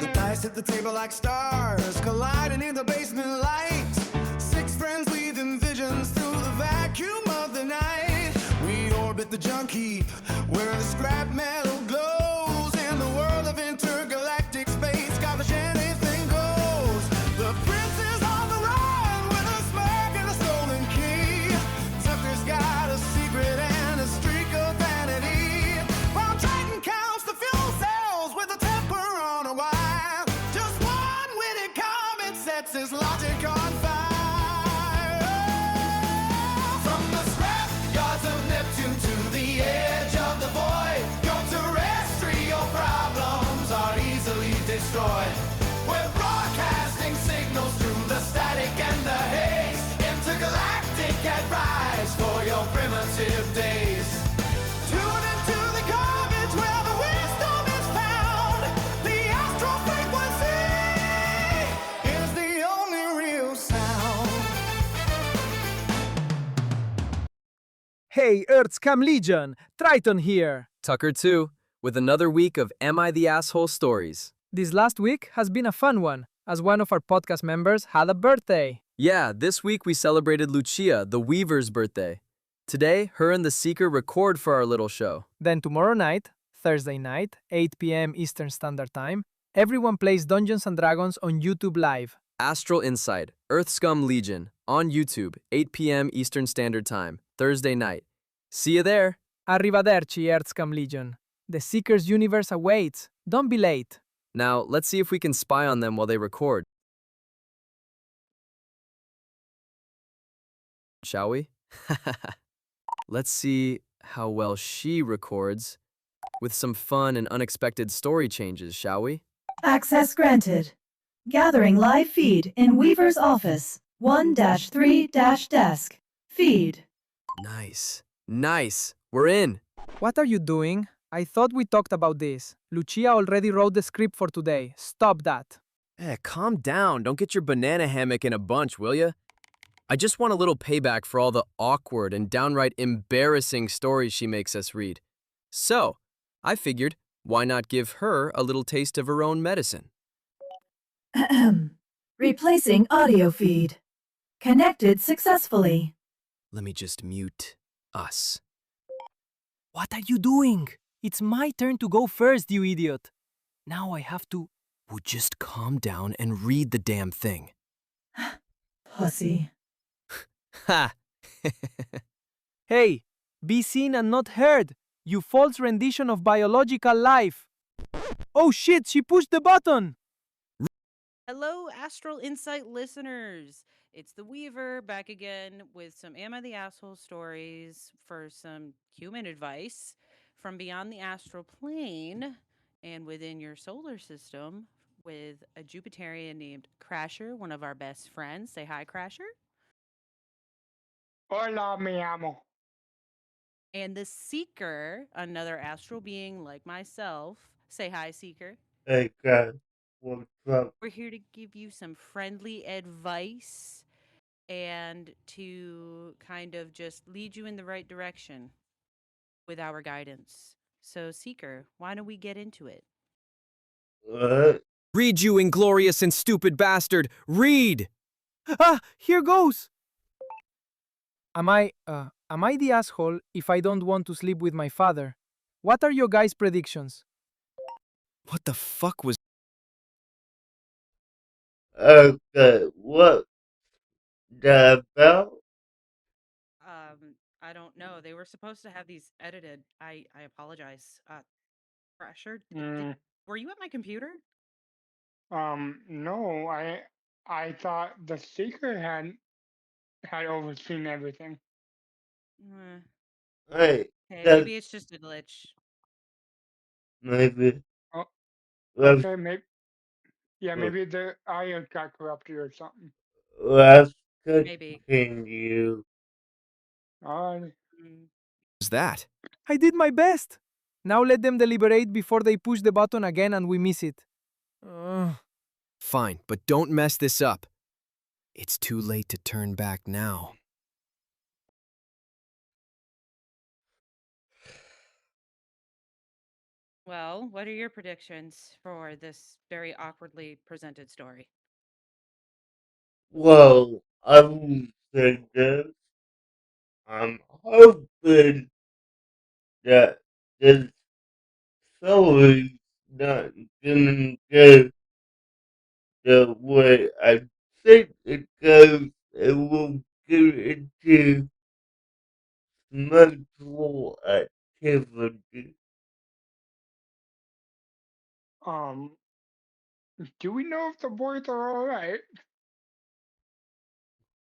The dice at the table like stars, colliding in the basement light. Six friends weaving visions through the vacuum of the night. We orbit the junk heap, where the scrap metal glows. In the world of intergalactic space, garbage anything goes. The prince is on the run with a smirk and a stolen key. Tucker's got a secret and a streak of vanity, while Triton counts the fuel cells with a temper on a wire. Just one witty comment sets his logic on fire. From the scrap yards of Neptune to the edge of the void, your terrestrial problems are easily destroyed. We're broadcasting signals through the static and the haze. Intergalactic advice for your primitive days. Tune into the garbage where the wisdom is found. The astral frequency is the only real sound. Hey, Earth's Cam Legion! Triton here! Tucker too, with another week of Am I the Asshole stories. This last week has been a fun one, as one of our podcast members had a birthday. Yeah, this week we celebrated Lucia, the Weaver's birthday. Today, her and the Seeker record for our little show. Then tomorrow night, Thursday night, 8 p.m. Eastern Standard Time, everyone plays Dungeons & Dragons on YouTube Live. Astral Insight, Earth Scum Legion, on YouTube, 8 p.m. Eastern Standard Time, Thursday night. See you there! Arrivederci, Earth's Cam Legion. The Seeker's universe awaits. Don't be late. Now, let's see if we can spy on them while they record. Shall we? Let's see how well she records with some fun and unexpected story changes, shall we? Access granted. Gathering live feed in Weaver's office. 1-3-desk. Feed. Nice. Nice. We're in. What are you doing? I thought we talked about this. Lucia already wrote the script for today. Stop that. Calm down. Don't get your banana hammock in a bunch, will ya? I just want a little payback for all the awkward and downright embarrassing stories she makes us read. So, I figured, why not give her a little taste of her own medicine? Ahem. Replacing audio feed. Connected successfully. Let me just mute us. What are you doing? It's my turn to go first, you idiot. Now I have to... Would just calm down and read the damn thing. Pussy. Ha! Hey, be seen and not heard, you false rendition of biological life. Oh shit, she pushed the button! Hello, Astral Insight listeners. It's the Weaver back again with some Am I the Asshole stories for some human advice from beyond the astral plane and within your solar system with a Jupiterian named Crasher, one of our best friends. Say hi, Crasher. Hola, mi amo. And the Seeker, another astral being like myself. Say hi, Seeker. Hey guys, what's up? We're here to give you some friendly advice and to kind of just lead you in the right direction with our guidance. So, Seeker, why don't we get into it? What? Read, you inglorious and stupid bastard! Read! Ah, here goes! Am I the asshole if I don't want to sleep with my father? What are your guys' predictions? What the fuck was... Okay, what the bell? I don't know. They were supposed to have these edited. I apologize. Crasher, were you at my computer? No, I thought the Seeker had overseen everything. Uh, Hey, Hey, that maybe it's just a glitch. maybe. Oh, Let's, okay, maybe the IO got corrupted or something. let's Maybe. continue. Alright. Mm. that? I did my best! Now let them deliberate before they push the button again and we miss it. Ugh. Fine, but don't mess this up. It's too late to turn back now. Well, what are your predictions for this very awkwardly presented story? Well, I will say this. I'm hoping that this story's not gonna go the way I think it goes. It will get into mental activity. Um, do we know if the boys are all right?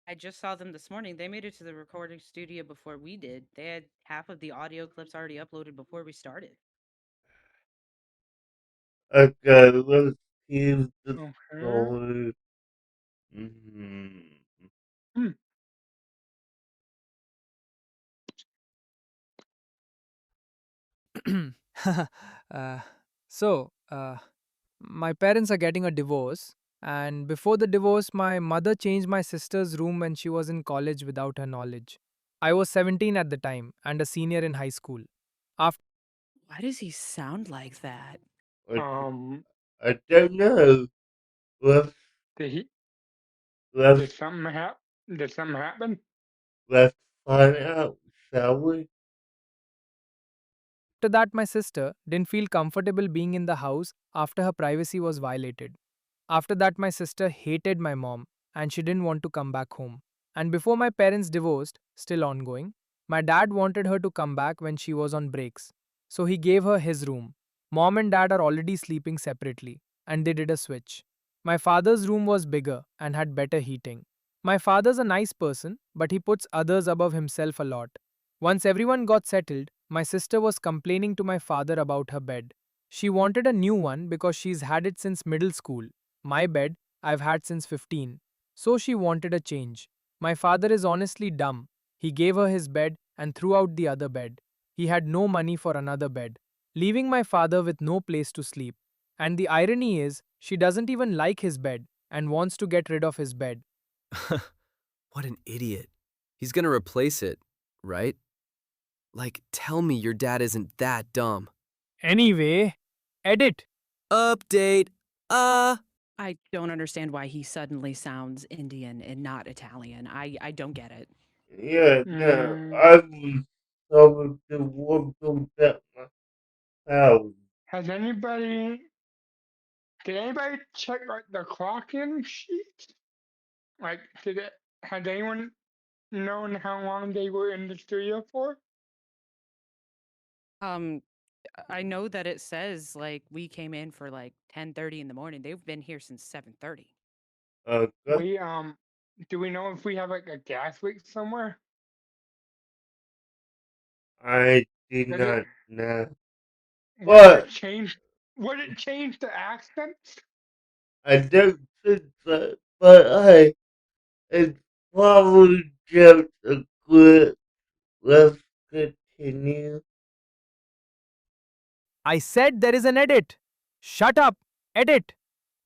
I just saw them this morning. They made it to the recording studio before we did. They had half of the audio clips already uploaded before we started. Okay, let's hear the Okay. story. Mhm. Hmm. uh, so, my parents are getting a divorce, and before the divorce, my mother changed my sister's room when she was in college without her knowledge. I was 17 at the time and a senior in high school. After Why does he sound like that? I, Um, I don't know. Let's, did he? let's, Did something happen? Did something happen? let's find out, shall we? that, my sister didn't feel comfortable being in the house after her privacy was violated. After that, my sister hated my mom and she didn't want to come back home. And before my parents divorced, still ongoing, my dad wanted her to come back when she was on breaks. So he gave her his room. Mom and dad are already sleeping separately, and they did a switch. My father's room was bigger and had better heating. My father's a nice person, but he puts others above himself a lot. Once everyone got settled, my sister was complaining to my father about her bed. She wanted a new one because she's had it since middle school. My bed, I've had since 15. So she wanted a change. My father is honestly dumb. He gave her his bed and threw out the other bed. He had no money for another bed, leaving my father with no place to sleep. And the irony is, she doesn't even like his bed and wants to get rid of his bed. What an idiot. He's gonna replace it, right? Like, tell me your dad isn't that dumb. Anyway, edit. Update. I don't understand why he suddenly sounds Indian and not Italian. I don't get it. Yeah, no, Mm, I was told to work on that my house. has anybody? Did anybody check like the clock-in sheet? Like, did it? Has anyone known how long they were in the studio for? Um, I know that it says like we came in for like 10:30 in the morning. They've been here since 7:30. Okay, We do we know if we have like a gas leak somewhere? I did Did it? not know. Would it But change? Would it change the accents? I don't think so. But hey, it's probably just a glitch. Let's continue. I said there is an edit. Shut up. Edit.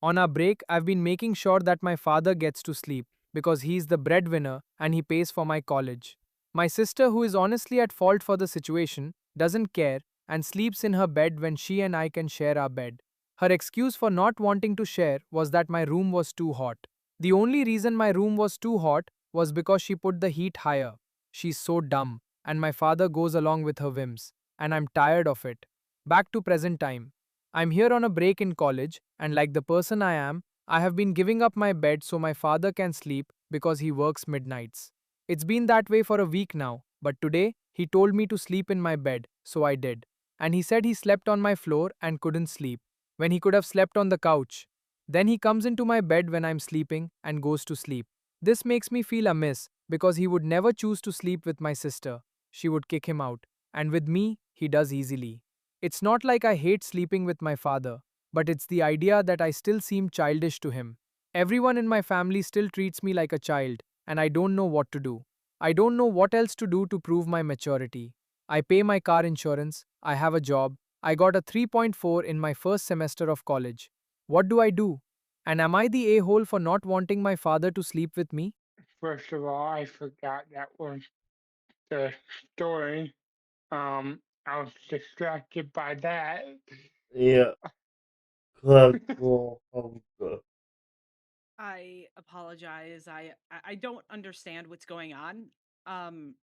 On our break, I've been making sure that my father gets to sleep because he's the breadwinner and he pays for my college. My sister, who is honestly at fault for the situation, doesn't care and sleeps in her bed when she and I can share our bed. Her excuse for not wanting to share was that my room was too hot. The only reason my room was too hot was because she put the heat higher. She's so dumb, and my father goes along with her whims, and I'm tired of it. Back to present time. I'm here on a break in college, and like the person I am, I have been giving up my bed so my father can sleep because he works midnights. It's been that way for a week now, but today he told me to sleep in my bed, so I did. And he said he slept on my floor and couldn't sleep, when he could have slept on the couch. Then he comes into my bed when I'm sleeping and goes to sleep. This makes me feel amiss because he would never choose to sleep with my sister. She would kick him out, and with me, he does easily. It's not like I hate sleeping with my father, but it's the idea that I still seem childish to him. Everyone in my family still treats me like a child, and I don't know what to do. I don't know what else to do to prove my maturity. I pay my car insurance, I have a job, I got a 3.4 in my first semester of college. What do I do? And am I the a hole for not wanting my father to sleep with me? First of all, I forgot that was the story. I was distracted by that. Yeah, classical hunger. I apologize. I don't understand what's going on. Um,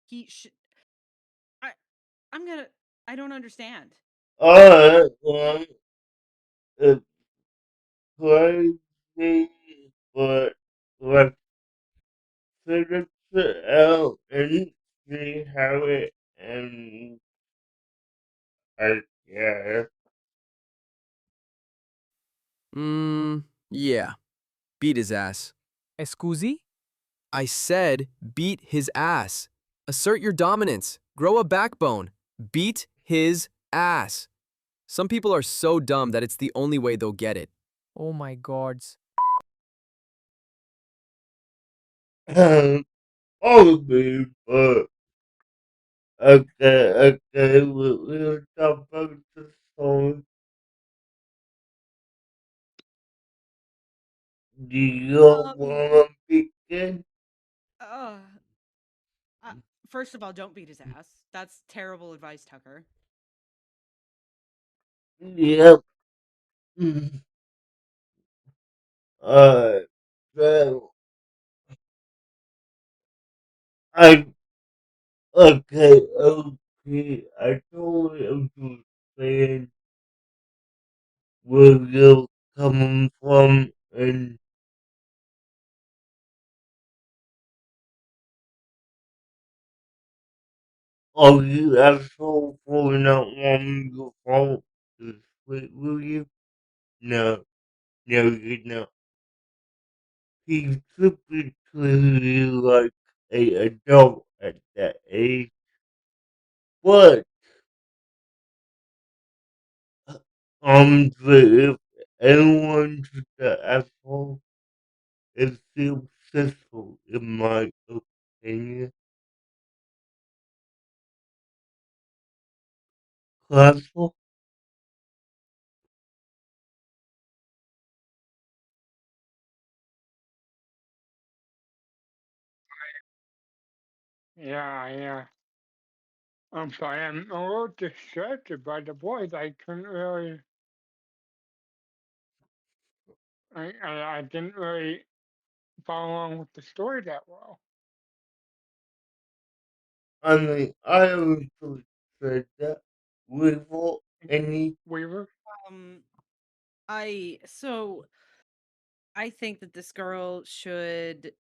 he sh- I I'm gonna I don't understand. Alright, well, it's crazy, but let's figure it out and see how it ends, I guess. Yeah. Beat his ass. Escusi? I said beat his ass. Assert your dominance. Grow a backbone. Beat his ass. Some people are so dumb that it's the only way they'll get it. Oh my gods. Probably, but okay, we'll talk about the song. Do you Um, wanna begin? uh, uh, First of all, don't beat his ass. That's terrible advice, Tucker. Yep. Alright, so I I totally understand where you're coming from, and are you asshole for not wanting your fault to split with you? No, no, you're not. He's typically like a adult at that age, but if anyone's the asshole, it's still successful in my opinion. Classical? Yeah, yeah. I'm sorry, I'm a little distracted by the voice. I couldn't really, I didn't really follow along with the story that well. I mean, I always said that without any. Weaver? Um, I so I think that this girl should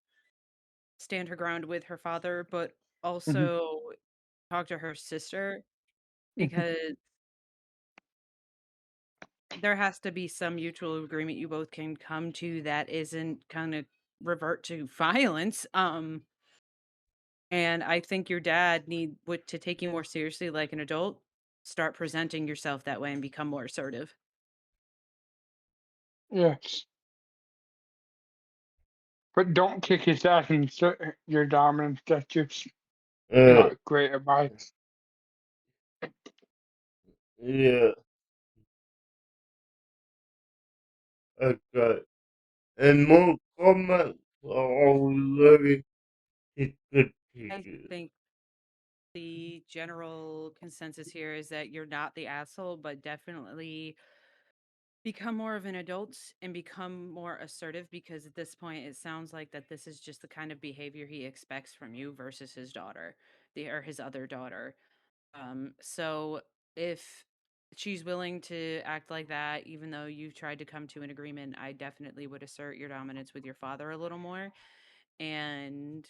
stand her ground with her father, but Mhm. also talk to her sister because there has to be some mutual agreement you both can come to that isn't kind of revert to violence. And I think your dad need would to take you more seriously like an adult, start presenting yourself that way and become more assertive. Yes. But don't kick his ass and assert your dominance. That's just Uh, not great advice. yeah, okay. And more comments are ready to I continue. think the general consensus here is that you're not the asshole, but definitely become more of an adult and become more assertive because at this point it sounds like that this is just the kind of behavior he expects from you versus his daughter, the or his other daughter. So if she's willing to act like that, even though you've tried to come to an agreement, I definitely would assert your dominance with your father a little more and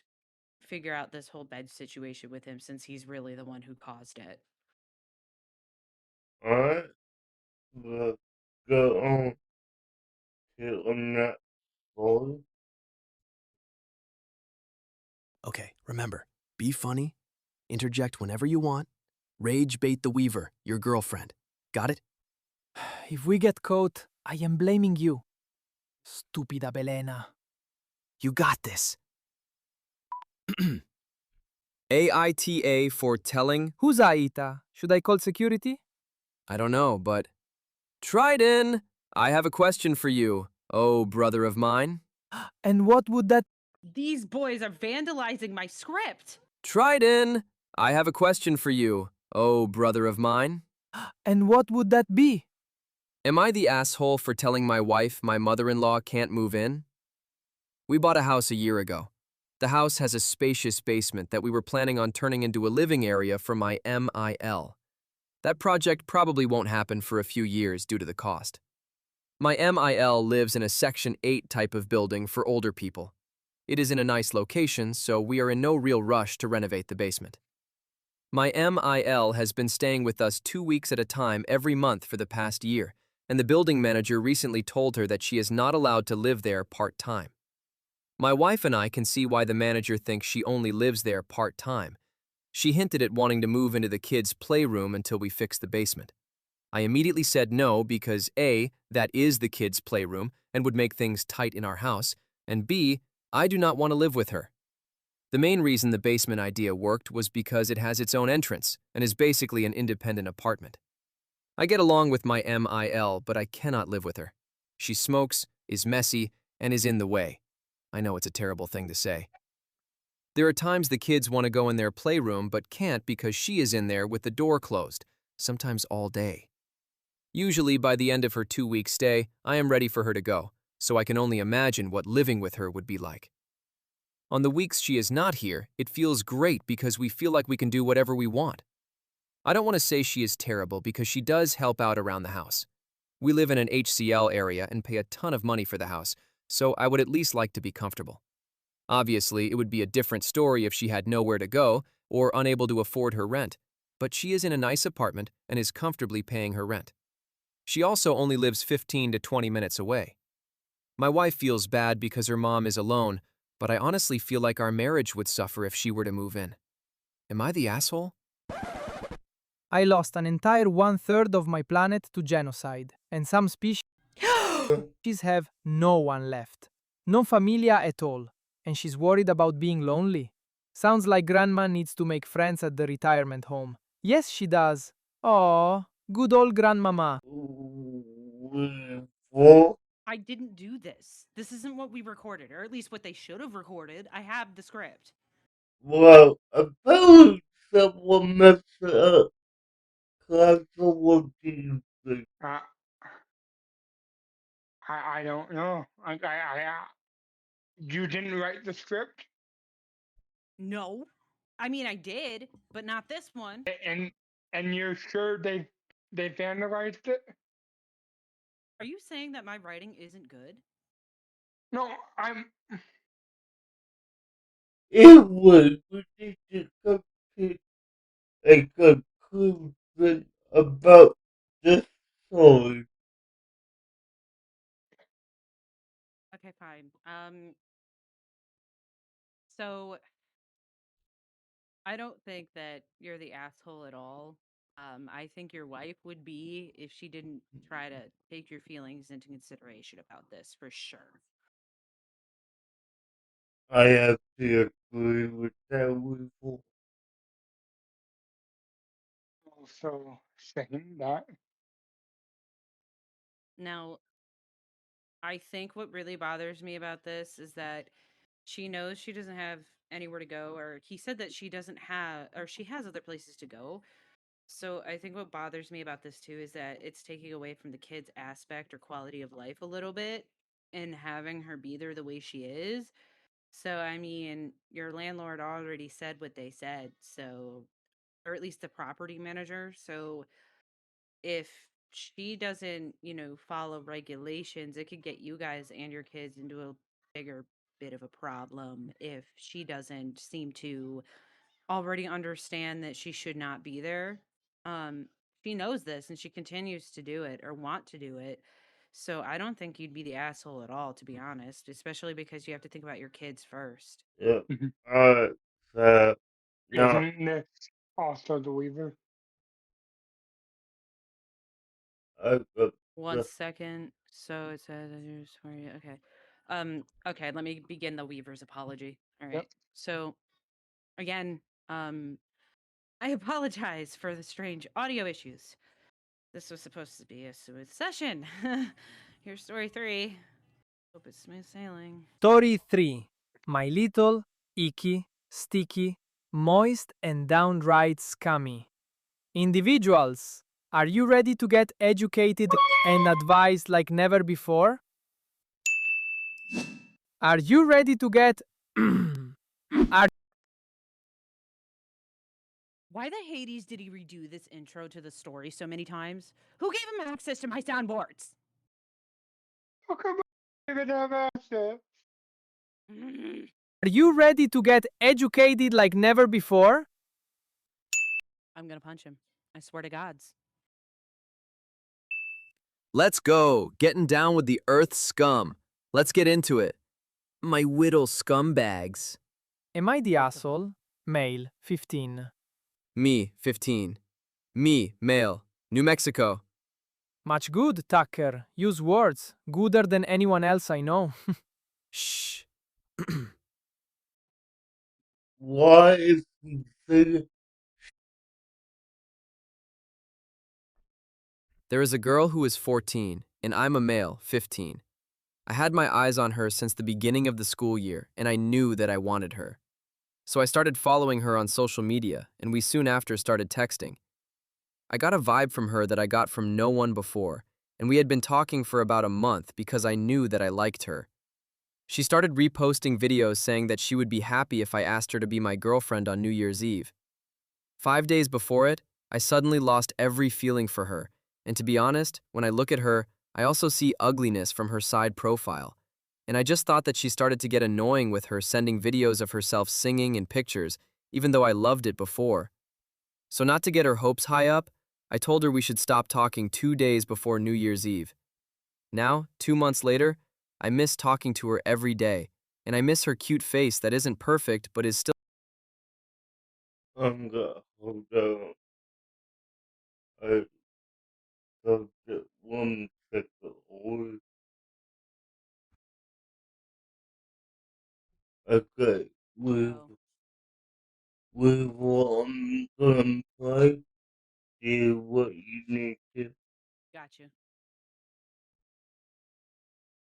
figure out this whole bed situation with him since he's really the one who caused it. Alright, let's go on to the next story. Okay, remember, be funny, interject whenever you want, rage bait the weaver, your girlfriend. Got it? If we get caught, I am blaming you. Stupida Belena. You got this. AITA for telling? Who's Aita? Should I call security? I don't know, but. Triton! I have a question for you, oh brother of mine. And what would that? These boys are vandalizing my script. Triton! I have a question for you, oh brother of mine. And what would that be? Am I the asshole for telling my wife my mother-in-law can't move in? We bought a house a year ago. The house has a spacious basement that we were planning on turning into a living area for my MIL. That project probably won't happen for a few years due to the cost. My MIL lives in a Section 8 type of building for older people. It is in a nice location, so we are in no real rush to renovate the basement. My MIL has been staying with us 2 weeks at a time every month for the past year, and the building manager recently told her that she is not allowed to live there part-time. My wife and I can see why the manager thinks she only lives there part-time. She hinted at wanting to move into the kids' playroom until we fix the basement. I immediately said no because A, that is the kids' playroom and would make things tight in our house, and B, I do not want to live with her. The main reason the basement idea worked was because it has its own entrance and is basically an independent apartment. I get along with my MIL, but I cannot live with her. She smokes, is messy, and is in the way. I know it's a terrible thing to say. There are times the kids want to go in their playroom but can't because she is in there with the door closed, sometimes all day. Usually by the end of her 2-week stay, I am ready for her to go, so I can only imagine what living with her would be like. On the weeks she is not here, it feels great because we feel like we can do whatever we want. I don't want to say she is terrible because she does help out around the house. We live in an HCL area and pay a ton of money for the house, so I would at least like to be comfortable. Obviously, it would be a different story if she had nowhere to go or unable to afford her rent, but she is in a nice apartment and is comfortably paying her rent. She also only lives 15 to 20 minutes away. My wife feels bad because her mom is alone, but I honestly feel like our marriage would suffer if she were to move in. Am I the asshole? I lost an entire 1/3 of my planet to genocide, and some species have no one left. No familia at all, and she's worried about being lonely. Sounds like grandma needs to make friends at the retirement home. Yes, she does. Aw, good old grandmama. Weevil. I didn't do this. This isn't what we recorded, or at least what they should have recorded. I have the script. Well, apparently someone messed it up. Cause what do you think? Uh, I don't know. You didn't write the script, No. I mean, I did, but not this one. and you're sure they vandalized it? Are you saying that my writing isn't good? No, I'm. Anyway, we need to come to a conclusion about this story. Okay, fine. So I don't think that you're the asshole at all. I think your wife would be if she didn't try to take your feelings into consideration about this for sure. I have to agree with that, Weevil. Also saying that. Now, I think what really bothers me about this is that she knows she doesn't have anywhere to go, or he said that she doesn't have, or she has other places to go. So I think what bothers me about this too is that it's taking away from the kids' aspect or quality of life a little bit and having her be there the way she is. So, I mean, your landlord already said what they said. So, or at least the property manager. So, if she doesn't, follow regulations, it could get you guys and your kids into a bigger bit of a problem if she doesn't seem to already understand that she should not be there. Um, she knows this and she continues to do it or want to do it. So I don't think you'd be the asshole at all, to be honest, especially because you have to think about your kids first. Yep. Mhm. Alright, so now, Isn't this also the Weaver? I got One the, second. So it says, sorry. Okay. Okay. Let me begin the Weaver's apology. All Yep. right. So again, Um, I apologize for the strange audio issues. This was supposed to be a smooth session. Here's story 3. Hope it's smooth sailing. Story 3. My little, icky, sticky, moist, and downright scummy. Individuals, are you ready to get educated and advised like never before? Are you ready to get. Are Why the Hades did he redo this intro to the story so many times? Who gave him access to my soundboards? How come I even have access? you ready to get educated like never before? I'm gonna punch him. I swear to gods. Let's go, getting down with the earth scum. Let's get into it. My whittle scumbags. Am I the What the- asshole? Male, 15. Me, 15. Me, male. New Mexico. Much good, Tucker. Use words. Gooder than anyone else I know. Shh. Why is he saying There is a girl who is 14, and I'm a male, 15. I had my eyes on her since the beginning of the school year, and I knew that I wanted her. So I started following her on social media, and we soon after started texting. I got a vibe from her that I got from no one before, and we had been talking for about a month because I knew that I liked her. She started reposting videos saying that she would be happy if I asked her to be my girlfriend on New Year's Eve. 5 days before it, I suddenly lost every feeling for her, and to be honest, when I look at her, I also see ugliness from her side profile. And I just thought that she started to get annoying with her sending videos of herself singing and pictures, even though I loved it before. So not to get her hopes high up, I told her we should stop talking 2 days before New Year's Eve. Now, 2 months later, I miss talking to her every day, and I miss her cute face that isn't perfect but is still hunger? Hold on. I thought that 1 second. Okay, Oh, we will gonna play. Do what you need to. got you.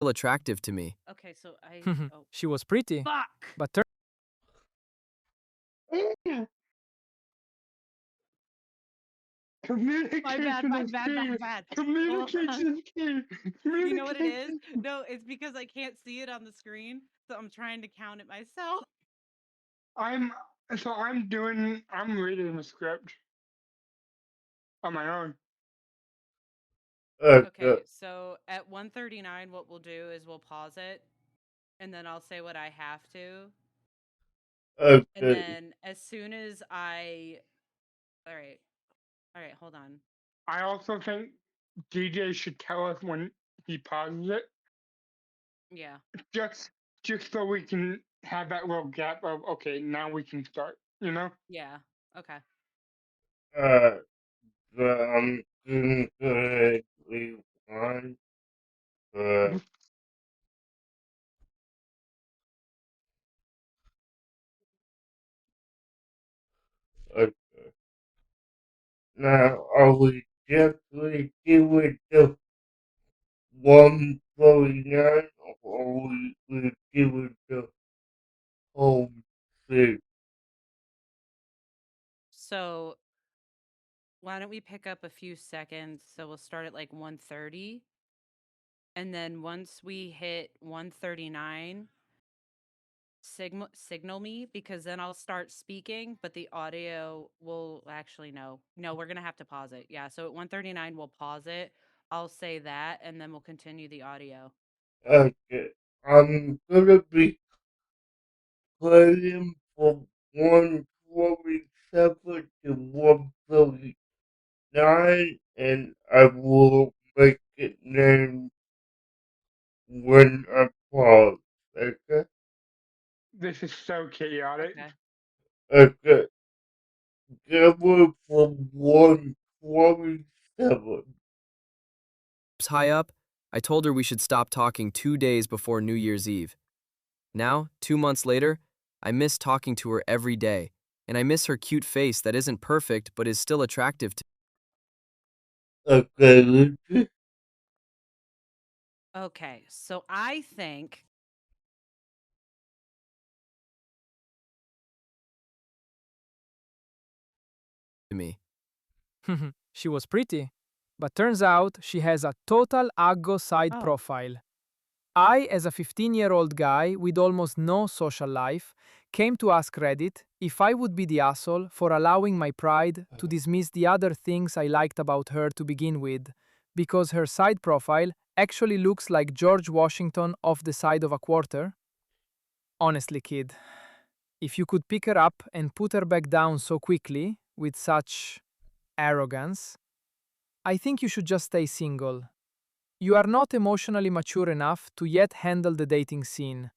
attractive to me. Okay, so Oh, she was pretty, fuck! but Communication My is bad, key. my bad. Hold on. Communication is key. You know what it is? Communication. No, it's because I can't see it on the screen, so I'm trying to count it myself. I'm I'm reading the script on my own. Okay, Okay, so at 139, what we'll do is we'll pause it, and then I'll say what I have to. And okay. then as soon as all right, hold on. I also think DJ should tell us when he pauses it, Yeah, just just so we can have that little gap of okay, now we can start. You know? yeah, okay. Uh, so I'm gonna go ahead and rewind. Uh, okay. Now, are we definitely doing the 149 or are we doing the whole thing? So why don't we pick up a few seconds? So we'll start at like 130. And then once we hit 139, signal me because then I'll start speaking, but the audio will actually no. No, we're gonna have to pause it. Yeah. So at 139 we'll pause it. I'll say that and then we'll continue the audio. Okay. I'm gonna be playing from 147 to 139 and I will make it name when I pause. Okay? This is so chaotic. Okay. Okay. Going from 127. High up, I told her we should stop talking 2 days before New Year's Eve. Now, 2 months later, I miss talking to her every day, and I miss her cute face that isn't perfect but is still attractive Okay, Richard. Okay, so I think to me. She was pretty, but turns out she has a total Aggo side oh, profile. I, as a 15-year-old guy with almost no social life, came to ask Reddit if I would be the asshole for allowing my pride to dismiss the other things I liked about her to begin with, because her side profile actually looks like George Washington off the side of a quarter. Honestly, kid, if you could pick her up and put her back down so quickly, with such arrogance, I think you should just stay single. You are not emotionally mature enough to yet handle the dating scene.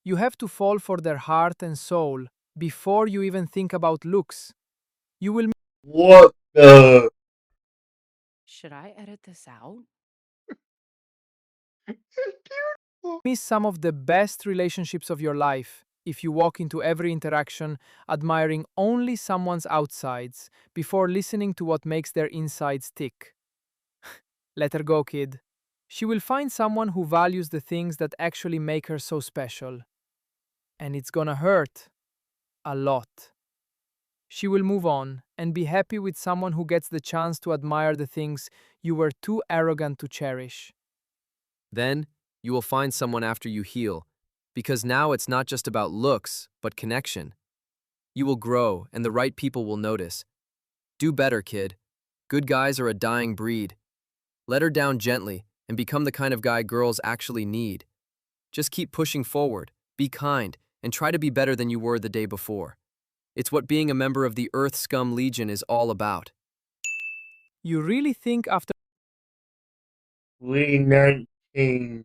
You have to fall for their heart and soul before you even think about looks. You will What the? should I edit this out? It's beautiful. miss some of the best relationships of your life if you walk into every interaction admiring only someone's outsides before listening to what makes their insides tick. Let her go, kid. She will find someone who values the things that actually make her so special. And it's gonna hurt a lot. She will move on and be happy with someone who gets the chance to admire the things you were too arrogant to cherish. Then, you will find someone after you heal, because now it's not just about looks, but connection. You will grow, and the right people will notice. Do better, kid. Good guys are a dying breed. Let her down gently and become the kind of guy girls actually need. Just keep pushing forward, be kind, and try to be better than you were the day before. It's what being a member of the Earth Scum Legion is all about. You really think after 319.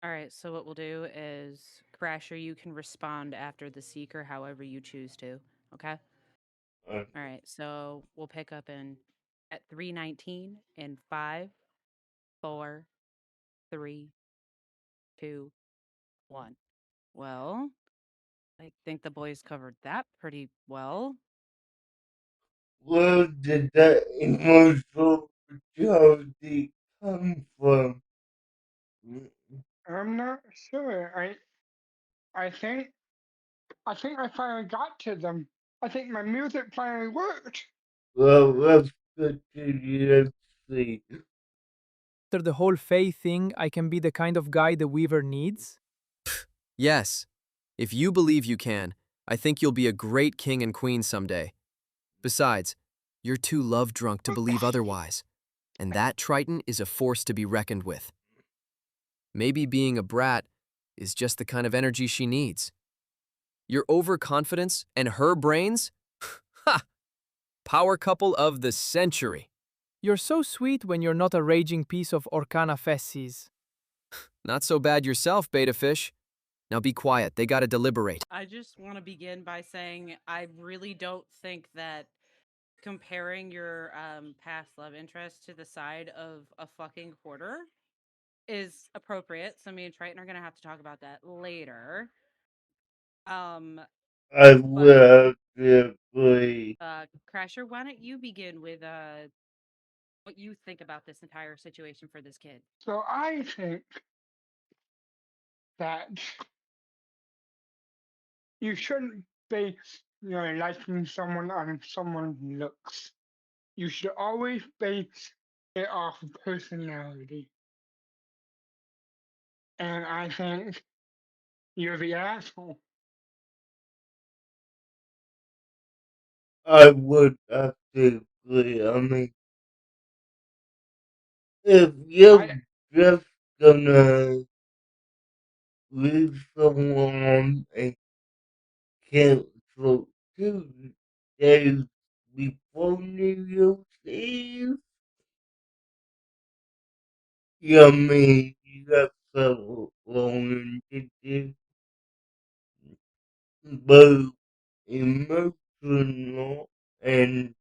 All right, so what we'll do is, Crasher, you can respond after the seeker however you choose to. Okay? Uh, All right, so we'll pick up in at 319 in 5, 4, 3, 2, 1. Well, I think the boys covered that pretty well. where did that emotional maturity come from? I'm not sure. I think I finally got to them. I think my music finally worked. Well, let's continue. Let's see. the whole Faye thing, I can be the kind of guy the Weaver needs? Yes, if you believe you can, I think you'll be a great king and queen someday. Besides, you're too love drunk to believe otherwise, and that Triton is a force to be reckoned with. Maybe being a brat is just the kind of energy she needs. Your overconfidence and her brains? Ha! Power couple of the century. You're so sweet when you're not a raging piece of Orcana Fesses. Not so bad yourself, beta fish. Now be quiet, they gotta deliberate. I just want to begin by saying I really don't think that comparing your past love interest to the side of a fucking quarter is appropriate. So me and Triton are gonna have to talk about that later. Um, I but will agree. Crasher, why don't you begin with what you think about this entire situation for this kid? So I think that you shouldn't base liking someone on someone's looks. You should always base it off of personality. And I think you're the asshole. I would have to agree. I mean, if you're I just gonna leave someone and cancel 2 days before New Year's Eve, I mean, that's a long to do, both emotional and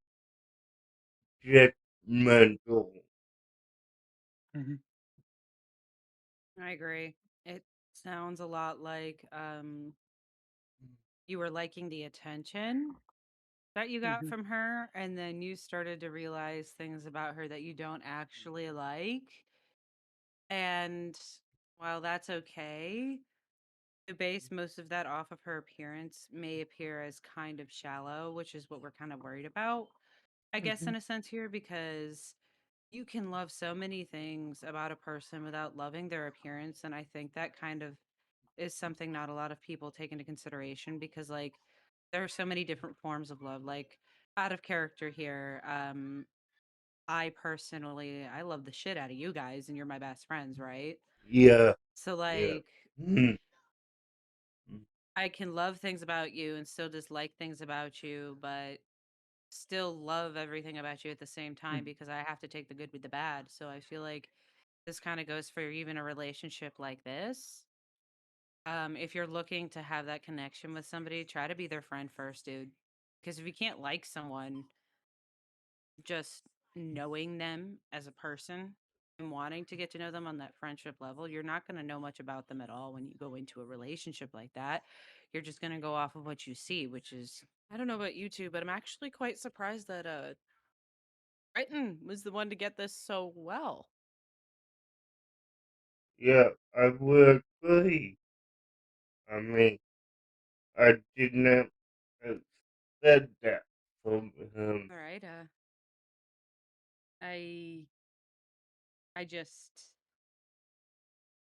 judgmental. Mhm. I agree. It sounds a lot like you were liking the attention that you got Mhm. from her, and then you started to realize things about her that you don't actually like. And while that's okay, to base most of that off of her appearance may appear as kind of shallow, which is what we're kind of worried about, I guess, Mhm. in a sense here, because you can love so many things about a person without loving their appearance. And I think that kind of is something not a lot of people take into consideration because, like, there are so many different forms of love. Like, out of character here, I personally, I love the shit out of you guys, and you're my best friends, right? Yeah, So, yeah. like, Mm, I can love things about you and still dislike things about you, but still love everything about you at the same time Mhm. because I have to take the good with the bad. So I feel like this kind of goes for even a relationship like this. If you're looking to have that connection with somebody, try to be their friend first, dude. Because if you can't like someone, just knowing them as a person and wanting to get to know them on that friendship level, you're not going to know much about them at all when you go into a relationship like that. You're just going to go off of what you see, which is, I don't know about you two, but I'm actually quite surprised that Triton was the one to get this so well. yeah, I would agree. I mean, I did not expect that from him. All right. I I just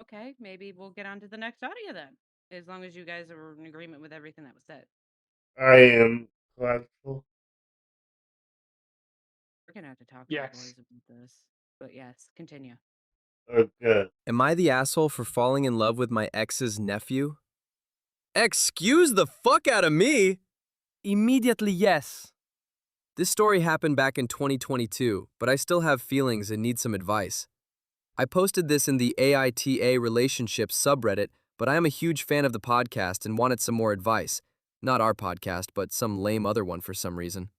okay, maybe we'll get on to the next audio then. As long as you guys are in agreement with everything that was said. I am grateful. We're gonna have to talk to the Yes. boys about this. But yes, continue. Okay. Am I the asshole for falling in love with my ex's nephew? Excuse the fuck out of me! Immediately, yes. This story happened back in 2022, but I still have feelings and need some advice. I posted this in the AITA Relationships subreddit, but I am a huge fan of the podcast and wanted some more advice. Not our podcast, but some lame other one for some reason.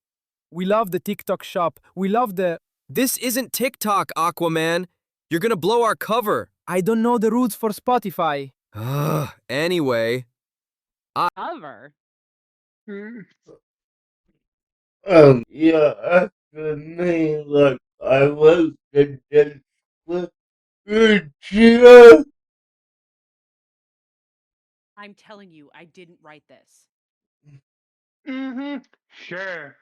We love the TikTok shop. We love the. This isn't TikTok, Aquaman! You're gonna blow our cover! I don't know the rules for Spotify. Ugh, anyway. Cover. Mm. Yeah, after me, like, I was the description. I'm telling you, I didn't write this. Mhm. Sure.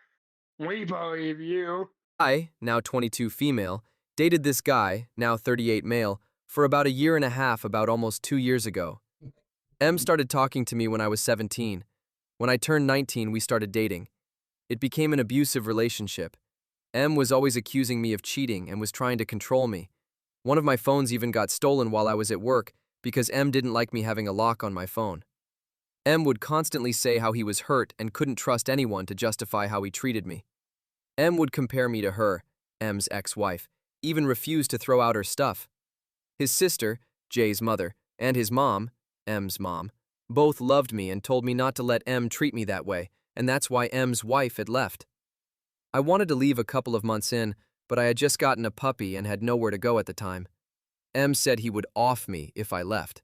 We believe you. I, now 22 female, dated this guy, now 38 male, for about a year and a half about almost 2 years ago. M started talking to me when I was 17. When I turned 19, we started dating. It became an abusive relationship. M was always accusing me of cheating and was trying to control me. One of my phones even got stolen while I was at work because M didn't like me having a lock on my phone. M would constantly say how he was hurt and couldn't trust anyone to justify how he treated me. M would compare me to her, M's ex-wife, even refused to throw out her stuff. His sister, Jay's mother, and his mom, M's mom, both loved me and told me not to let M treat me that way, and that's why M's wife had left. I wanted to leave a couple of months in, but I had just gotten a puppy and had nowhere to go at the time. M said he would off me if I left.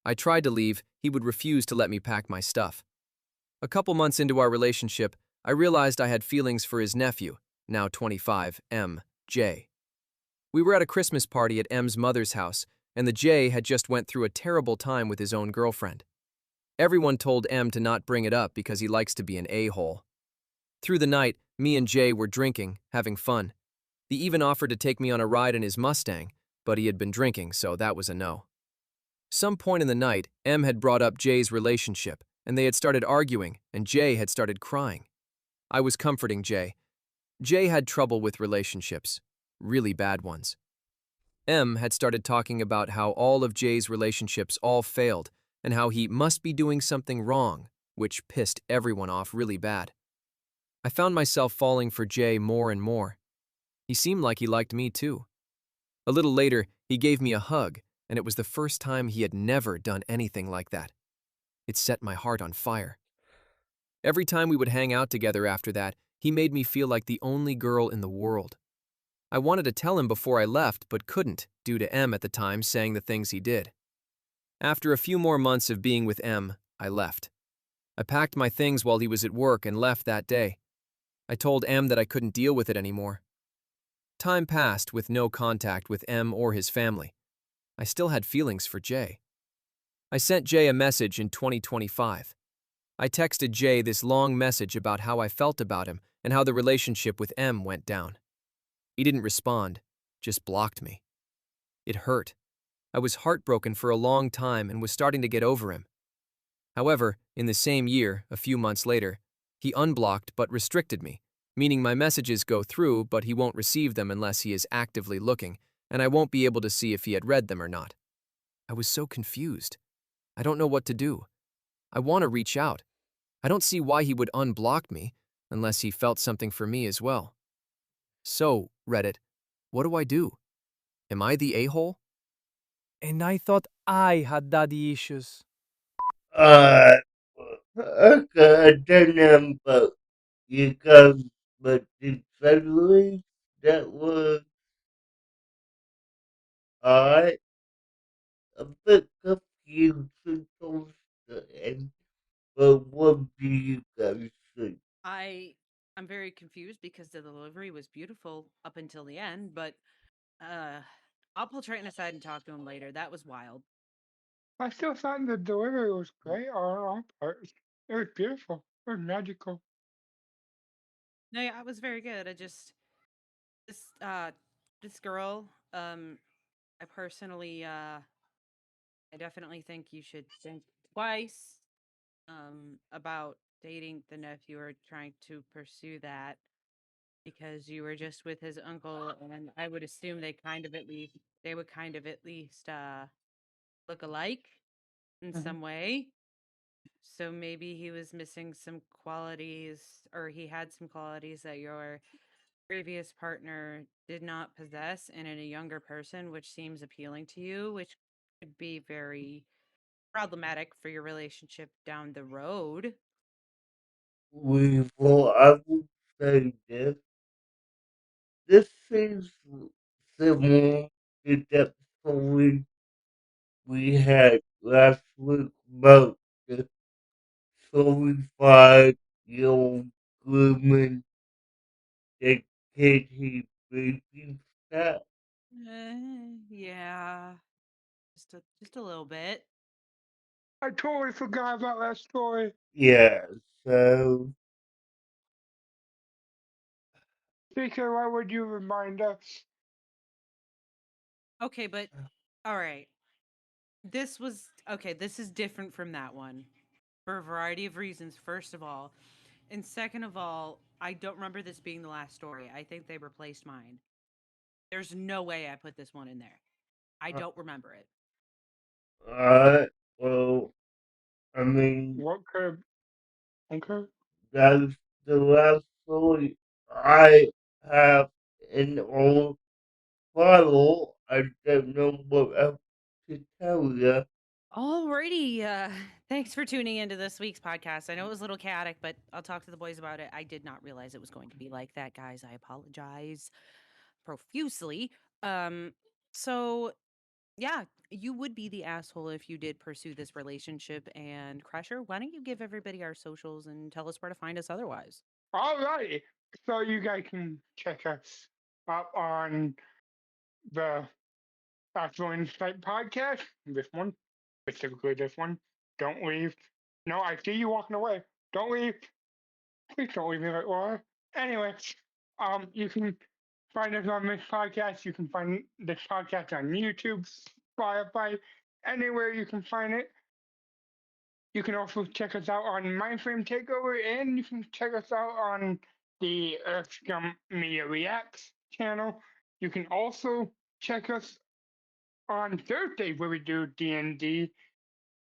I tried to leave, he would refuse to let me pack my stuff. A couple months into our relationship, I realized I had feelings for his nephew, now 25, M, Jay. We were at a Christmas party at M's mother's house, and the Jay had just went through a terrible time with his own girlfriend. Everyone told M to not bring it up because he likes to be an a-hole. Through the night, me and Jay were drinking, having fun. He even offered to take me on a ride in his Mustang, but he had been drinking, so that was a no. Some point in the night, M had brought up Jay's relationship, and they had started arguing, and Jay had started crying. I was comforting Jay. Jay had trouble with relationships, really bad ones. M had started talking about how all of Jay's relationships all failed, and how he must be doing something wrong, which pissed everyone off really bad. I found myself falling for Jay more and more. He seemed like he liked me too. A little later, he gave me a hug, and it was the first time he had never done anything like that. It set my heart on fire. Every time we would hang out together after that, he made me feel like the only girl in the world. I wanted to tell him before I left, but couldn't, due to M at the time saying the things he did. After a few more months of being with M, I left. I packed my things while he was at work and left that day. I told M that I couldn't deal with it anymore. Time passed with no contact with M or his family. I still had feelings for Jay. I sent Jay a message in 2025. I texted Jay this long message about how I felt about him and how the relationship with M went down. He didn't respond, just blocked me. It hurt. I was heartbroken for a long time and was starting to get over him. However, in the same year, a few months later, he unblocked but restricted me, meaning my messages go through but he won't receive them unless he is actively looking, and I won't be able to see if he had read them or not. I was so confused. I don't know what to do. I want to reach out. I don't see why he would unblock me unless he felt something for me as well. So, Reddit, what do I do? Am I the a-hole? And I thought I had daddy issues. Uh, okay, I don't know about you guys, but the federally that was I a bit confused towards the end, but what do you guys think? I I'm very confused because the delivery was beautiful up until the end, but uh I'll pull Triton aside and talk to him later. That was wild. I still thought the delivery was great on all parts. It was beautiful. It was magical. No, yeah, it was very good. This this girl, I personally I definitely think you should think twice about dating the nephew or trying to pursue that because you were just with his uncle and I would assume they would kind of at least look alike in Hmm. some way. So maybe he was missing some qualities or he had some qualities that your previous partner did not possess and in a younger person, which seems appealing to you, which could be very problematic for your relationship down the road. I would say this. This seems similar to that story we had last week about the 25-year-old woman that kid he babysat. Yeah, just a little bit. I totally forgot about that story. Yeah, so Speaker, why would you remind us? Okay, but all right. This was okay. This is different from that one for a variety of reasons. First of all, and second of all, I don't remember this being the last story. I think they replaced mine. There's no way I put this one in there. I uh, don't remember it. alright, well, I mean, What could okay? that's the last story I have in all file. I don't know what else to tell you. Alrighty. Thanks for tuning into this week's podcast. I know it was a little chaotic, but I'll talk to the boys about it. I did not realize it was going to be like that, guys. I apologize profusely. Um, so yeah, you would be the asshole if you did pursue this relationship. And Crusher, why don't you give everybody our socials and tell us where to find us otherwise? Alrighty. So you guys can check us up on the Actual Insight podcast. This one, specifically this one. Don't leave. No, I see you walking away. Don't leave. Please don't leave me like Laura. Anyway, you can find us on this podcast. You can find this podcast on YouTube, Spotify, anywhere you can find it. You can also check us out on Mindframe Takeover, and you can check us out on the Earthscum Media Reacts channel. You can also check us on Thursday where we do D&D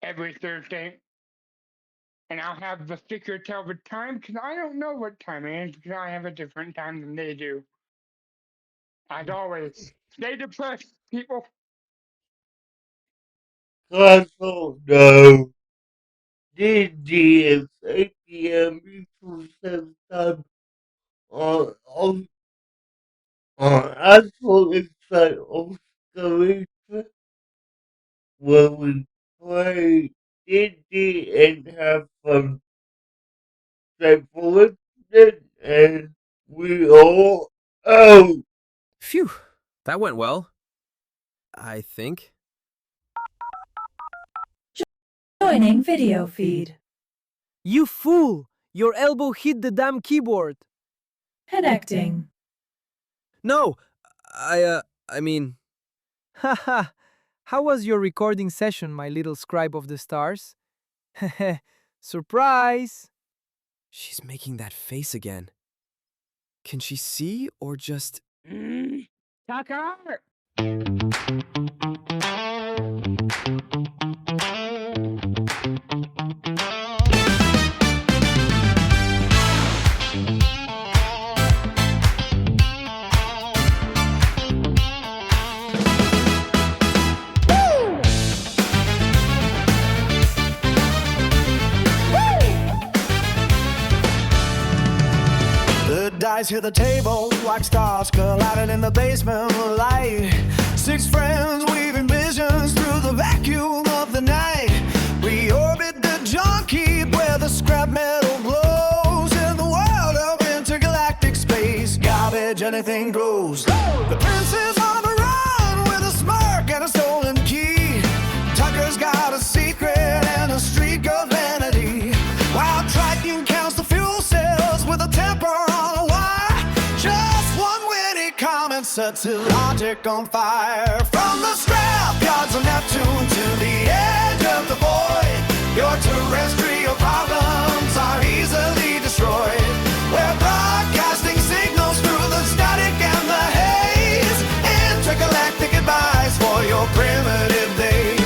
every Thursday. And I'll have the sticker tell the time because I don't know what time it is because I have a different time than they do. As always, stay depressed, people. Castle, no. DD is 8 p.m. Eastern Standard Time on Actual Insight Oscar where we play D&D and have fun. thanks for listening, and we all out. Phew, that went well. I think. Joining video feed. You fool! Your elbow hit the damn keyboard. Connecting. No, I mean, Haha. How was your recording session, my little scribe of the stars? Surprise! she's making that face again. Can she see or just. Tucker! The dice hit the table like stars colliding in the basement light. Six friends weaving visions through the vacuum of the night. We orbit the junkie where the scrap metal glows. In the world of intergalactic space, garbage, anything goes. The prince is on the run with a smirk and a stolen key. Tucker's got a secret and a streak of vanity, while Triton counts the fuel cells with a temper on a wire. Just one witty comment sets his logic on fire. From the scrap yards of Neptune to the edge of the void, your terrestrial problems are easily destroyed. We're broadcasting signals through the static and the haze, intergalactic advice for your primitive days.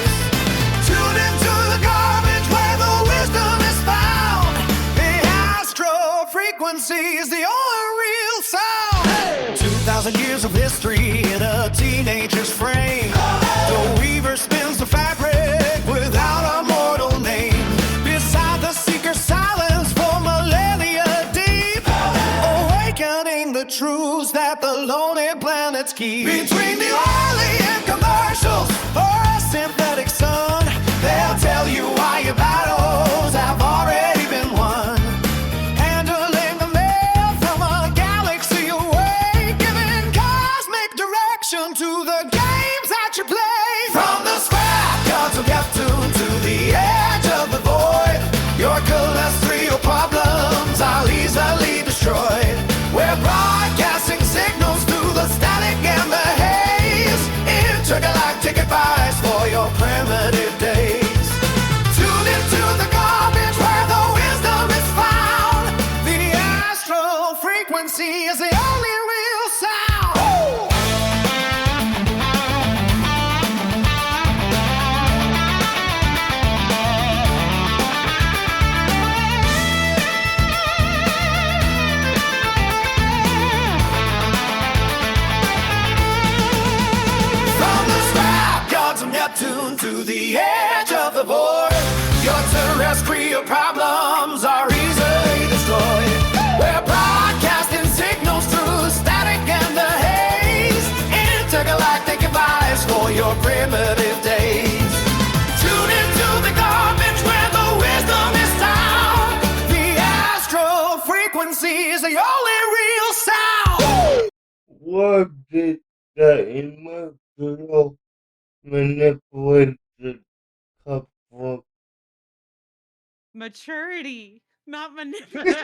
Tune into the garbage where the wisdom is found. The astro frequency is the only real sound. 2,000 years of history in a teenager's frame. The weaver spins the fabric without a mortal name. Beside the seeker's silence for millennia deep, awakening the truths that the lonely planets keep. Between the oily and commercials or a synthetic sun, they'll tell you why your battles have already been won. Handling the mail from a galaxy away, giving cosmic direction to the games that you play. From the scrap yards of Neptune to the edge of the void, your terrestrial problems are easily destroyed. We're broadcasting signals through the static and the haze, intergalactic advice for your primitive days. Tune into the garbage where the wisdom is found. The astral frequency is the only real sound. From the scrap yards of Neptune to the edge of the void, your terrestrial problems are easily destroyed. We're broadcasting signals through static and the haze, intergalactic advice for your primitive days. Tune into the garbage where the wisdom is sound. The astral frequency is the only real sound. What did the emotional manipulation come from? Maturity, not manipulation.